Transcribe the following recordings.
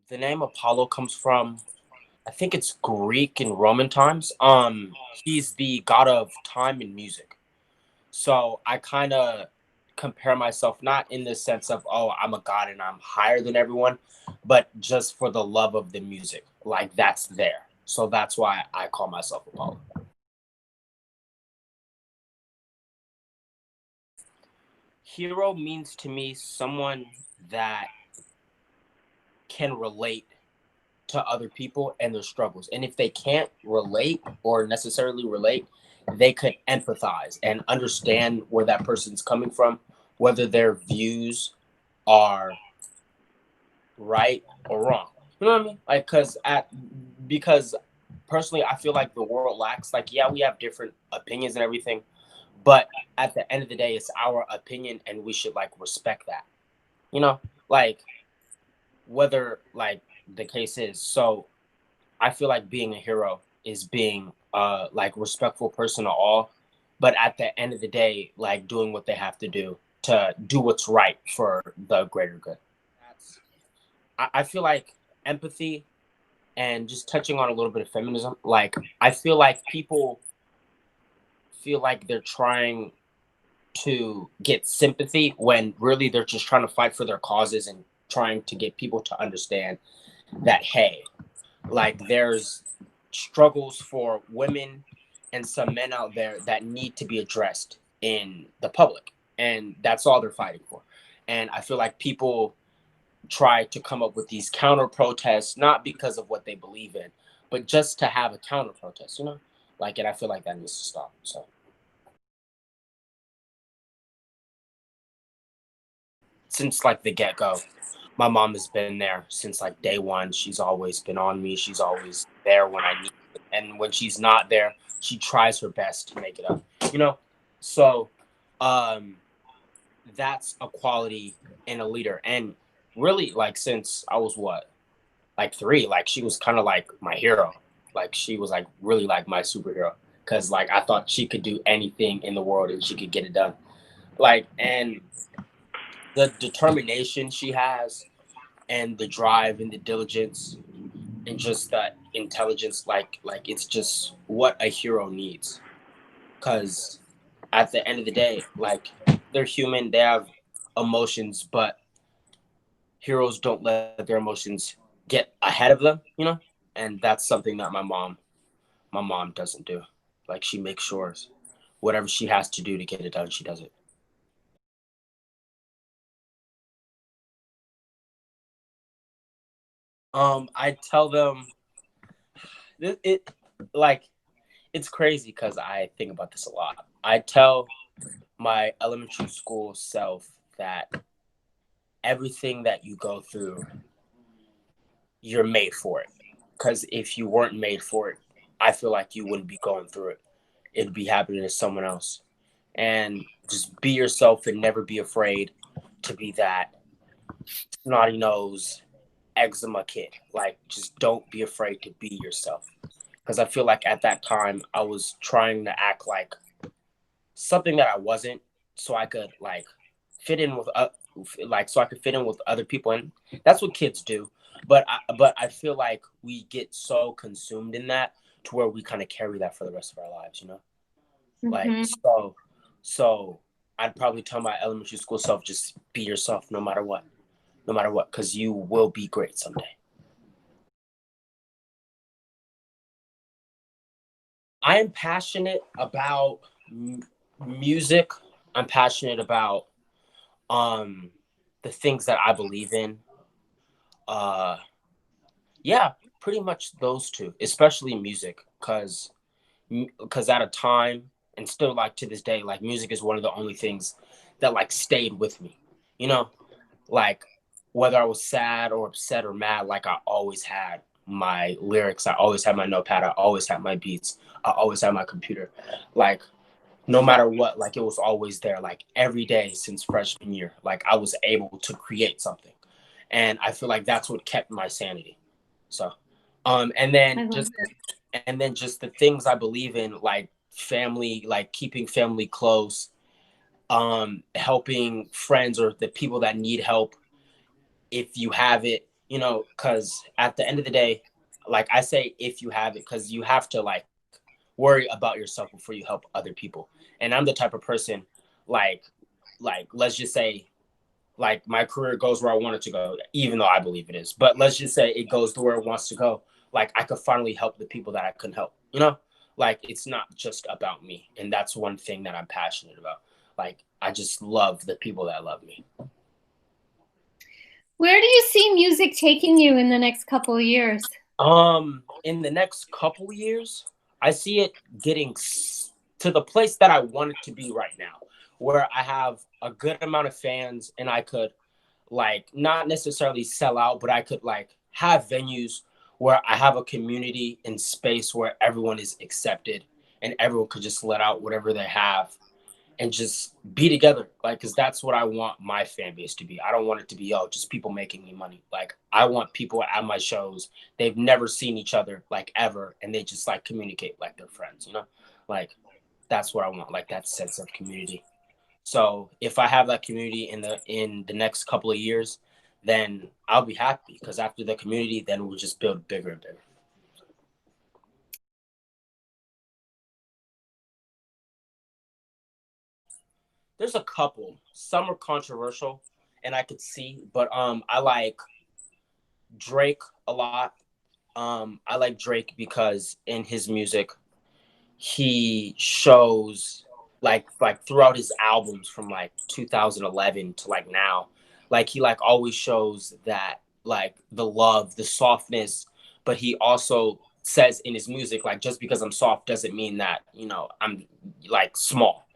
The name Apollo comes from, I think it's Greek and Roman times. He's the god of time and music. So I kind of compare myself not in the sense of, oh, I'm a god and I'm higher than everyone, but just for the love of the music. Like that's there. So that's why I call myself Apollo. Hero means to me someone that can relate to other people and their struggles. And if they can't relate or necessarily relate, they could empathize and understand where that person's coming from, whether their views are right or wrong. You know what I mean? Like, because personally, I feel like the world lacks. Like, yeah, we have different opinions and everything, but at the end of the day, it's our opinion, and we should like respect that. You know, like whether like the case is. So I feel like being a hero is being like respectful person to all, but at the end of the day, like doing what they have to do what's right for the greater good. That's I feel like empathy and just touching on a little bit of feminism. Like I feel like people feel like they're trying to get sympathy when really they're just trying to fight for their causes and trying to get people to understand that hey, like there's struggles for women and some men out there that need to be addressed in the public, and that's all they're fighting for. And I feel like people try to come up with these counter protests not because of what they believe in, but just to have a counter protest, you know, like, and I feel like that needs to stop. So since like the get-go, my mom has been there since like day one. She's always been on me. She's always there when I need it. And when she's not there, she tries her best to make it up. You know? So um that's a quality in a leader. And really like since I was what? Like three, like she was kind of like my hero. Like she was like really like my superhero. Cause like I thought she could do anything in the world and she could get it done. Like and the determination she has and the drive and the diligence and just that intelligence like it's just what a hero needs because at the end of the day like they're human, they have emotions, but heroes don't let their emotions get ahead of them, you know. And that's something that my mom doesn't do. Like she makes sure whatever she has to do to get it done, she does it. I tell them it like it's crazy because I think about this a lot. I tell my elementary school self that everything that you go through, you're made for it. Because if you weren't made for it, I feel like you wouldn't be going through it. It'd be happening to someone else. And just be yourself and never be afraid to be that snotty nose eczema kid. Like, just don't be afraid to be yourself. Because I feel like at that time, I was trying to act like something that I wasn't, so I could like fit in with like so I could fit in with other people, and that's what kids do. But I feel like we get so consumed in that to where we kind of carry that for the rest of our lives, you know. Like Hmm. so I'd probably tell my elementary school self just be yourself no matter what, because you will be great someday. I am passionate about music. I'm passionate about um the things that I believe in. Uh yeah, pretty much those two, especially music cuz at a time and still like to this day like music is one of the only things that like stayed with me. You know, like whether I was sad or upset or mad, like I always had my lyrics, I always had my notepad, I always had my beats, I always had my computer. Like no matter what, like it was always there, like every day since freshman year, like I was able to create something. And I feel like that's what kept my sanity. So, and I then love just that. and then just the things I believe in, like family, like keeping family close, helping friends or the people that need help if you have it, because at the end of the day, like I say, if you have it, because you have to like worry about yourself before you help other people. And I'm the type of person, like, let's just say, like my career goes where I want it to go, even though I believe it is. But let's just say it goes to where it wants to go. Like I could finally help the people that I couldn't help. Like it's not just about me, and that's one thing that I'm passionate about. Like I just love the people that love me. Where do you see music taking you in the next couple of years? In the next couple of years, I see it getting to the place that I want it to be right now, where I have a good amount of fans and I could like not necessarily sell out, but I could like have venues where I have a community and space where everyone is accepted and everyone could just let out whatever they have and just be together. Like, cause that's what I want my fan base to be. I don't want it to be, just people making me money. Like, I want people at my shows, they've never seen each other like ever. And they just like communicate like they're friends. Like that's what I want. Like that sense of community. So if I have that community in the next couple of years, then I'll be happy because after the community, then we'll just build bigger and bigger. There's a couple. Some are controversial, and I could see, but I like Drake a lot. I like Drake because in his music, he shows like throughout his albums from like 2011 to like now, like he like always shows that like the love, the softness, but he also says in his music like just because I'm soft doesn't mean that I'm like small,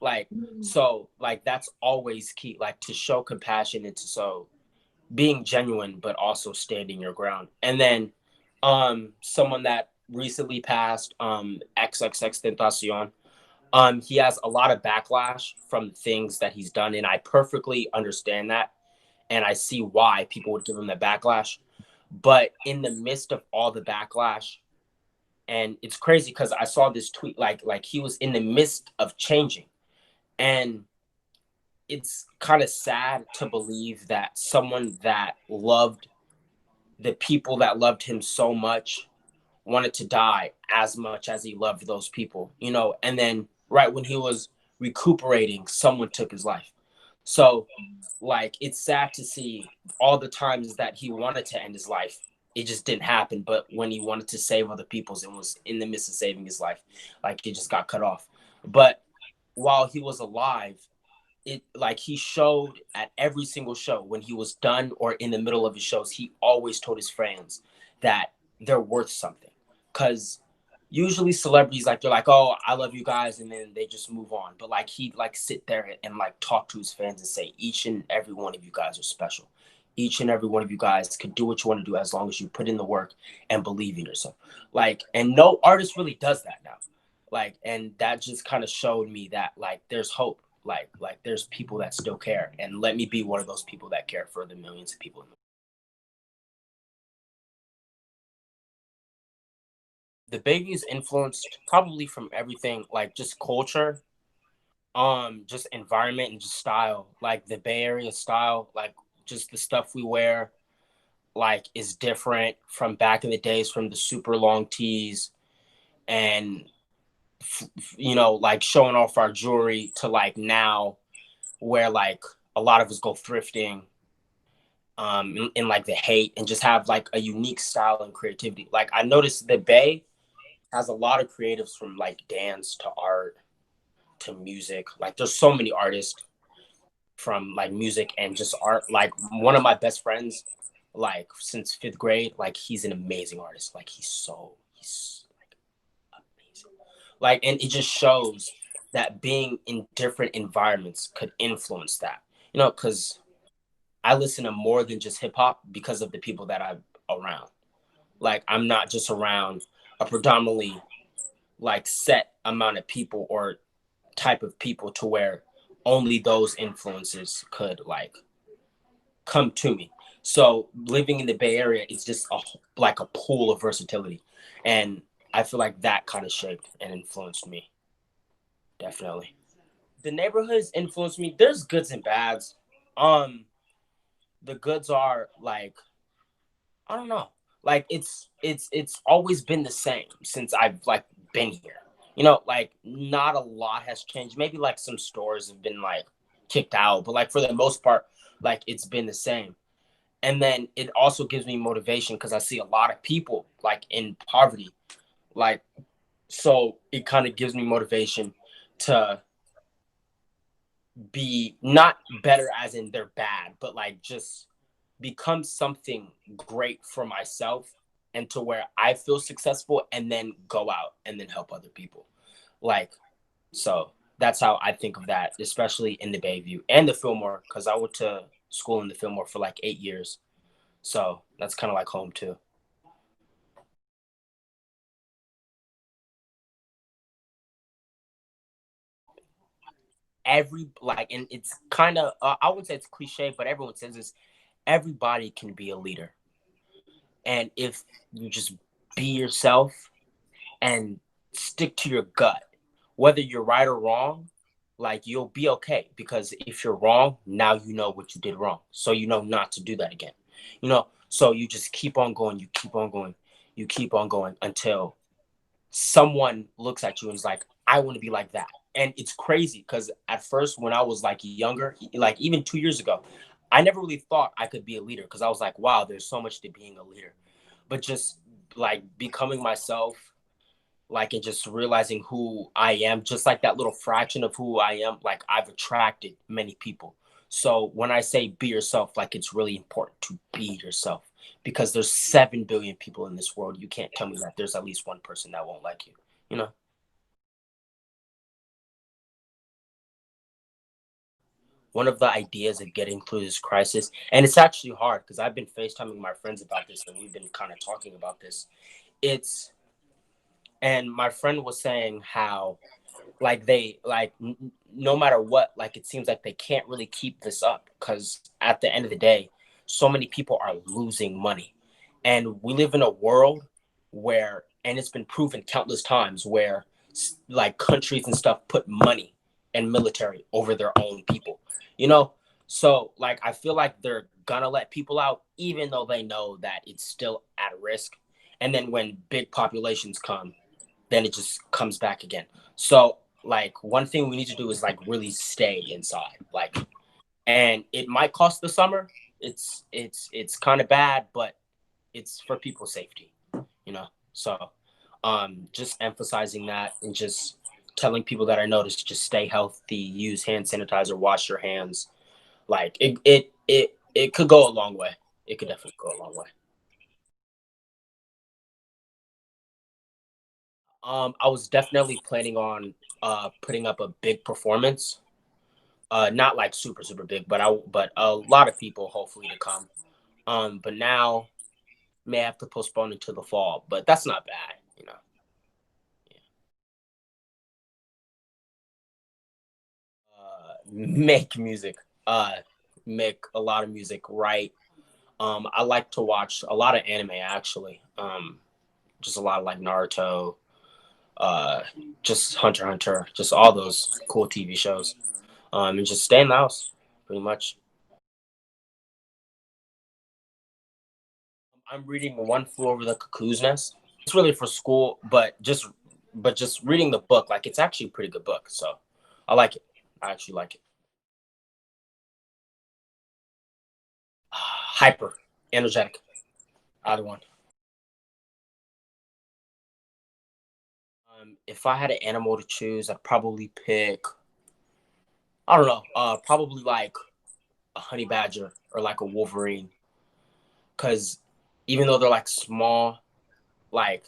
like so like that's always key, like to show compassion and to so being genuine but also standing your ground. And then someone that recently passed, XXX Tentacion, he has a lot of backlash from things that he's done, and I perfectly understand that, and I see why people would give him the backlash. But in the midst of all the backlash, and it's crazy because I saw this tweet, like he was in the midst of changing, and it's kind of sad to believe that someone that loved the people that loved him so much wanted to die as much as he loved those people. And then right when he was recuperating, someone took his life. So like it's sad to see all the times that he wanted to end his life, it just didn't happen. But when he wanted to save other people's and was in the midst of saving his life, like it just got cut off. But while he was alive, it like he showed at every single show when he was done or in the middle of his shows, he always told his fans that they're worth something. Because usually celebrities like they're like, oh, I love you guys, and then they just move on. But like he'd like sit there and like talk to his fans and say, each and every one of you guys are special. Each and every one of you guys could do what you want to do as long as you put in the work and believe in yourself. Like, and no artist really does that now. Like, and that just kind of showed me that like there's hope, like there's people that still care, and let me be one of those people that care for the millions of people. The Bayview's influenced probably from everything, like just culture, just environment and just style, like the Bay Area style, like just the stuff we wear like is different from back in the days, from the super long tees and like showing off our jewelry to like now where like a lot of us go thrifting, in like the hate and just have like a unique style and creativity. Like I noticed the Bay has a lot of creatives from like dance to art to music. Like there's so many artists from like music and just art. Like one of my best friends, like since fifth grade, like he's an amazing artist. Like he's like amazing. Like and it just shows that being in different environments could influence that. Because I listen to more than just hip hop because of the people that I'm around. Like I'm not just around a predominantly like set amount of people or type of people to where only those influences could like come to me. So living in the Bay Area is just like a pool of versatility, and I feel like that kind of shaped and influenced me definitely. The neighborhoods influenced me. There's goods and bads. Um, the goods are like I don't know. Like it's always been the same since I've like been here. You know, like not a lot has changed. Maybe like some stores have been like kicked out, but like for the most part, like it's been the same. And then it also gives me motivation because I see a lot of people like in poverty. Like so it kind of gives me motivation to be not better as in they're bad, but like just become something great for myself and to where I feel successful and then go out and then help other people. Like, so that's how I think of that, especially in the Bayview and the Fillmore, because I went to school in the Fillmore for like 8 years. So that's kind of like home too. Every like, and it's kind of, I wouldn't say it's cliche, but everyone says this, everybody can be a leader. And if you just be yourself and stick to your gut, whether you're right or wrong, like you'll be okay because if you're wrong, now you know what you did wrong. So you know not to do that again. You know, so you just keep on going, you keep on going, you keep on going until someone looks at you and is like, I want to be like that. And it's crazy because at first, when I was like younger, like even 2 years ago, I never really thought I could be a leader because I was like, wow, there's so much to being a leader. But just like becoming myself, like and just realizing who I am, just like that little fraction of who I am, like I've attracted many people. So when I say be yourself, like it's really important to be yourself because there's 7 billion people in this world. You can't tell me that there's at least one person that won't like you. You know, one of the ideas of getting through this crisis, and it's actually hard because I've been FaceTiming my friends about this and we've been kind of talking about this. It's and my friend was saying how like they like no matter what, like it seems like they can't really keep this up because at the end of the day so many people are losing money, and we live in a world where, and it's been proven countless times where like countries and stuff put money and military over their own people, you know. So like I feel like they're gonna let people out even though they know that it's still at risk, and then when big populations come, then it just comes back again. So like one thing we need to do is like really stay inside. Like, and it might cost the summer. It's kind of bad, but it's for people's safety, you know. So just emphasizing that and just telling people that I noticed just stay healthy, use hand sanitizer, wash your hands. Like it could go a long way. It could definitely go a long way. I was definitely planning on putting up a big performance. Not like super super big, but a lot of people hopefully to come. But now may have to postpone it to the fall, but that's not bad, you know. Make music, uh, make a lot of music, write. I like to watch a lot of anime actually. Just a lot of like Naruto, uh, just Hunter x Hunter, just all those cool TV shows. And just stay in the house, pretty much. I'm reading One Flew Over the Cuckoo's Nest. It's really for school, but just reading the book, like it's actually a pretty good book. So I like it. I actually like it. Hyper, energetic, either one. If I had an animal to choose, I'd probably pick. I don't know. Probably like a honey badger or like a wolverine, because even though they're like small, like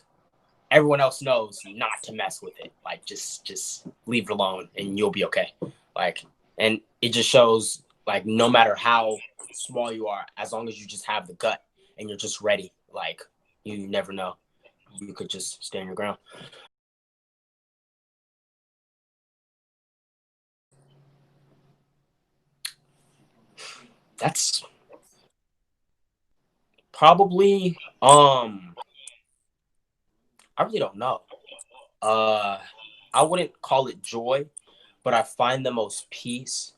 everyone else knows not to mess with it. Like just leave it alone and you'll be okay. Like, and it just shows like no matter how small you are, as long as you just have the gut and you're just ready, like you never know. You could just stand your ground. That's probably I really don't know. Uh I wouldn't call it joy, but I find the most peace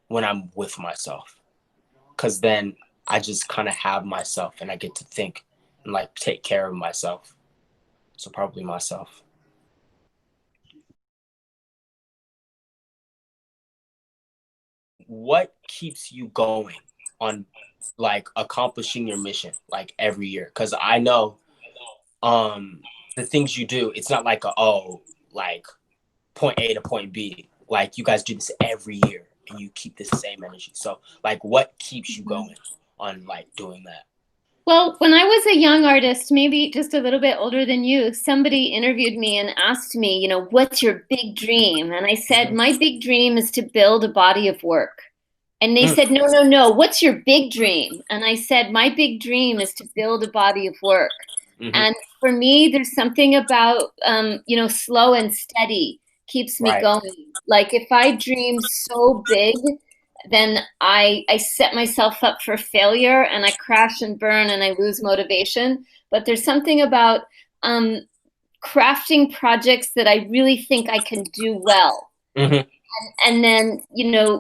when I'm with myself. Cause then I just kind of have myself and I get to think and like take care of myself. So probably myself. What keeps you going on like accomplishing your mission like every year? Because I know the things you do, it's not like like point A to point B. Like you guys do this every year and you keep the same energy. So like what keeps you going on like doing that? Well, when I was a young artist, maybe just a little bit older than you, somebody interviewed me and asked me, what's your big dream? And I said, my big dream is to build a body of work. And they said, no, no, no, what's your big dream? And I said, my big dream is to build a body of work. Mm-hmm. And for me, there's something about, slow and steady keeps me Right. going. Like if I dream so big, then I set myself up for failure and I crash and burn and I lose motivation. But there's something about crafting projects that I really think I can do well. Mm-hmm. And then,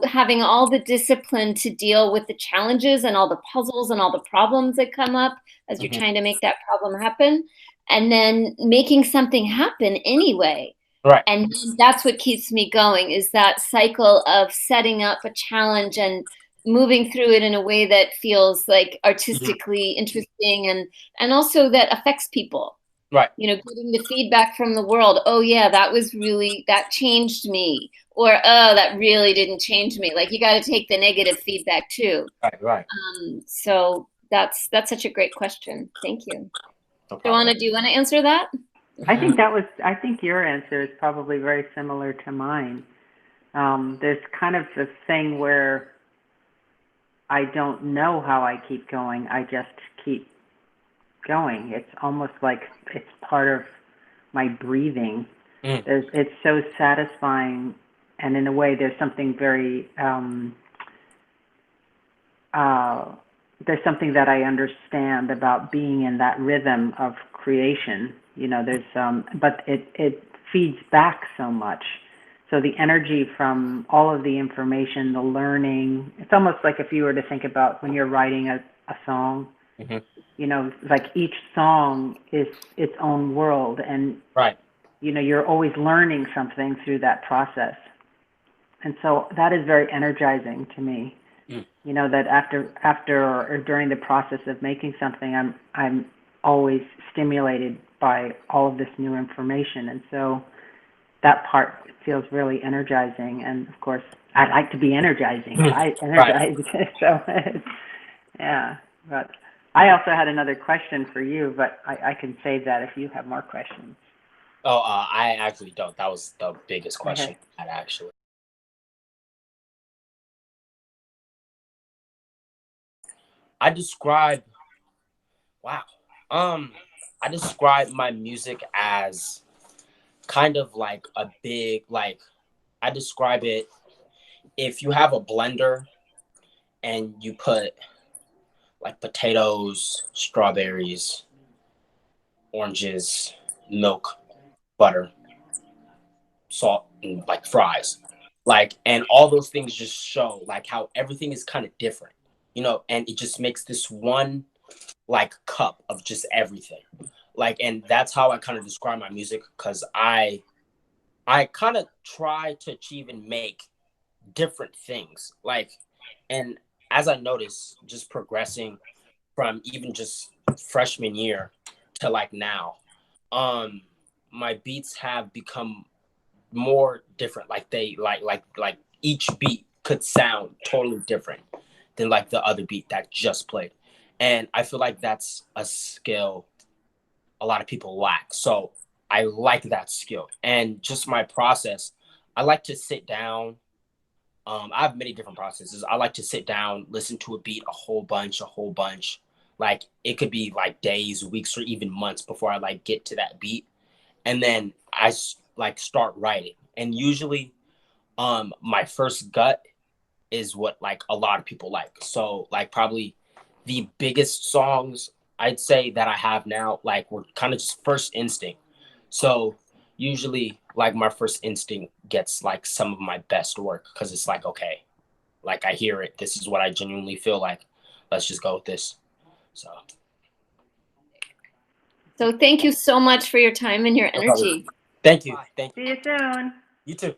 having all the discipline to deal with the challenges and all the puzzles and all the problems that come up as you're Mm-hmm. trying to make that problem happen. And then making something happen anyway. Right. And that's what keeps me going is that cycle of setting up a challenge and moving through it in a way that feels like artistically interesting and also that affects people. Right. Getting the feedback from the world. Oh yeah, that changed me. Or oh, that really didn't change me. Like you got to take the negative feedback too. Right. Right. So that's such a great question. Thank you. No Joanna, do you want to answer that? I think your answer is probably very similar to mine. There's kind of this thing where I don't know how I keep going. I just keep going. It's almost like it's part of my breathing. It's so satisfying, and in a way, there's something very there's something that I understand about being in that rhythm of creation. There's but it feeds back so much. So the energy from all of the information, the learning, it's almost like if you were to think about when you're writing a song, like each song is its own world, and right. You're always learning something through that process. And so that is very energizing to me. That after or during the process of making something, I'm always stimulated by all of this new information, and so that part feels really energizing. And of course, I like to be energizing. I energize, so yeah. But I also had another question for you, but I can save that if you have more questions. Oh, I actually don't. That was the biggest question Okay. I had actually. I describe wow. I describe my music as kind of like a big like I describe it if you have a blender and you put like potatoes, strawberries, oranges, milk, butter, salt, and like fries. Like and all those things just show like how everything is kind of different, and it just makes this one like cup of just everything. Like and that's how I kind of describe my music because I kind of try to achieve and make different things. Like and as I notice just progressing from even just freshman year to like now, my beats have become more different. Like they like each beat could sound totally different than like the other beat that just played. And I feel like that's a skill a lot of people lack. So I like that skill. And just my process, I like to sit down. I have many different processes. I like to sit down, listen to a beat a whole bunch. Like it could be like days, weeks, or even months before I like get to that beat. And then I like start writing. And usually my first gut is what like a lot of people like. So like probably the biggest songs I'd say that I have now like were kind of just first instinct. So usually like my first instinct gets like some of my best work because it's like okay, like I hear it. This is what I genuinely feel like. let's just go with this. So thank you so much for your time and your energy. Thank you. See you soon. You too.